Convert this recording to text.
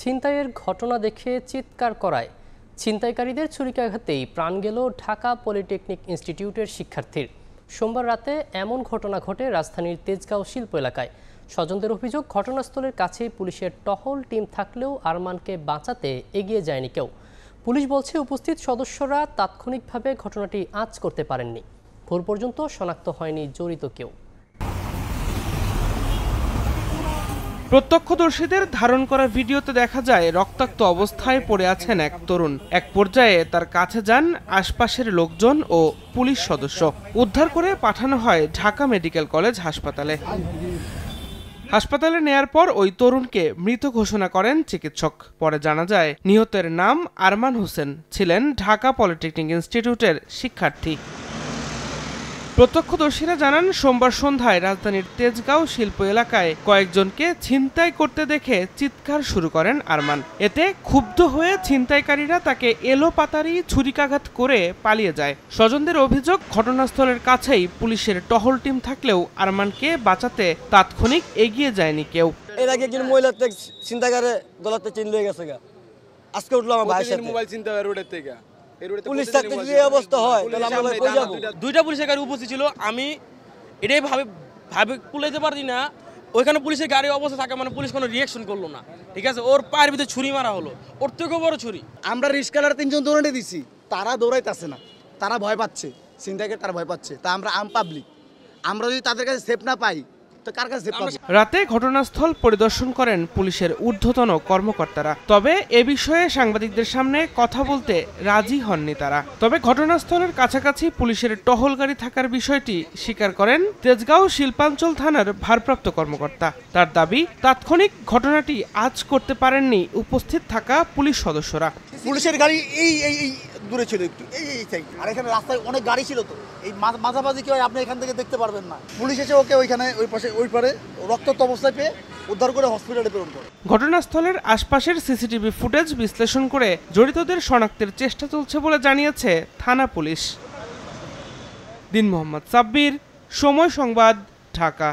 ছিনতাইয়ের ঘটনা দেখে চিৎকার করায় ছিনতাইকারীদের ছুরিকাঘাতেই প্রাণ গেল ঢাকা পলিটেকনিক ইনস্টিটিউটের শিক্ষার্থীর। সোমবার রাতে এমন ঘটনা ঘটে রাজধানীর তেজগাঁও শিল্প এলাকায়। স্বজনদের অভিযোগ, ঘটনাস্থলের কাছেই পুলিশের টহল টিম থাকলেও আরমানকে বাঁচাতে এগিয়ে যায়নি কেউ। পুলিশ বলছে, উপস্থিত সদস্যরা তাৎক্ষণিকভাবে ঘটনাটি আঁচ করতে পারেননি। ভোর পর্যন্ত শনাক্ত হয়নি জড়িত কেউ। প্রত্যক্ষদর্শীদের ধারণ করা ভিডিওতে দেখা যায় রক্তাক্ত অবস্থায় পড়ে আছেন এক তরুণ। এক পর্যায়ে তার কাছে যান আশপাশের লোকজন ও পুলিশ সদস্য। উদ্ধার করে পাঠানো হয় ঢাকা মেডিকেল কলেজ হাসপাতালে। হাসপাতালে নেয়ার পর ওই তরুণকে মৃত ঘোষণা করেন চিকিৎসক। পরে জানা যায় নিহতের নাম আরমান হোসেন, ছিলেন ঢাকা পলিটেকনিক ইনস্টিটিউটের শিক্ষার্থী। প্রত্যক্ষদর্শীরা জানান, সোমবার সন্ধ্যায় রাজধানীর তেজগাঁও শিল্প এলাকায় কয়েকজনকে ছিনতাই করতে দেখে চিৎকার শুরু করেন আরমান। এতে ক্ষুব্ধ হয়ে ছিনতাইকারীরা তাকে এলোপাতাড়ি ছুরিকাঘাত করে পালিয়ে যায়। স্বজনদের অভিযোগ, ঘটনাস্থলের কাছেই পুলিশের টহল টিম থাকলেও আরমানকে বাঁচাতে তাৎক্ষণিক এগিয়ে যায়নি কেউ। এর আগে একজন মহিলা ছিনতাইকারে গলাতে চিন লয়ে গেছে, আজকে উঠলো আমার ভাইয়ের সাথে মোবাইল ছিনতাই রোডের থেকে। পুলিশ থাকতে যদি এই অবস্থা হয় তাহলে আমরা কই যাব? দুইটা পুলিশের গাড়ি উপস্থিত ছিল, আমি এটাই ভাবে কুলাইতে পারছি না। ওইখানে পুলিশের গাড়ি অবস্থা থাকে মানে পুলিশ কোনো রিয়াকশন করলো না, ঠিক আছে। ওর পায়ের ভিতরে ছুরি মারা হলো, ওর থেকেও বড় ছুরি। আমরা রিস্কালার 3 জন দৌড়াতে দিছি, তারা দৌড়াইতেছে না, তারা ভয় পাচ্ছে, ছিনতাইকে তারা ভয় পাচ্ছে। তা আমরা আম পাবলিক, আমরা যদি তাদের কাছে সেফ না পাই তো কার কাছে সেফ পাবো? রাতে ঘটনাস্থল পরিদর্শন করেন পুলিশের ঊর্ধ্বতন কর্মকর্তারা। তবে এ বিষয়ে সাংবাদিকদের সামনে কথা বলতে রাজি হননি তারা। তবে ঘটনাস্থলের কাছাকাছি পুলিশের টহল গাড়ি থাকার বিষয়টি স্বীকার করেন তেজগাঁও শিল্পাঞ্চল থানার ভারপ্রাপ্ত কর্মকর্তা। তার দাবি, তাৎক্ষণিক ঘটনাটি আঁচ করতে পারেননি উপস্থিত থাকা পুলিশ সদস্যরা। পুলিশের গাড়ি এই দূরে ছিল একটু, এই সাইড, আর এখানে রাস্তায় অনেক গাড়ি ছিল, তো এই মাঝামাঝি কি হয় আপনি এখান থেকে দেখতে পারবেন না। পুলিশ এসে ওকে ওইখানে ওই পারে রক্তাক্ত অবস্থায় পেয়ে উদ্ধার করে হসপিটালে প্রেরণ করে। ঘটনাস্থলের আশপাশের সিসিটিভি ফুটেজ বিশ্লেষণ করে জড়িতদের শনাক্তের চেষ্টা চলছে বলে জানিয়েছে থানা পুলিশ। দিন মোহাম্মদ সাব্বির, সময় সংবাদ, ঢাকা।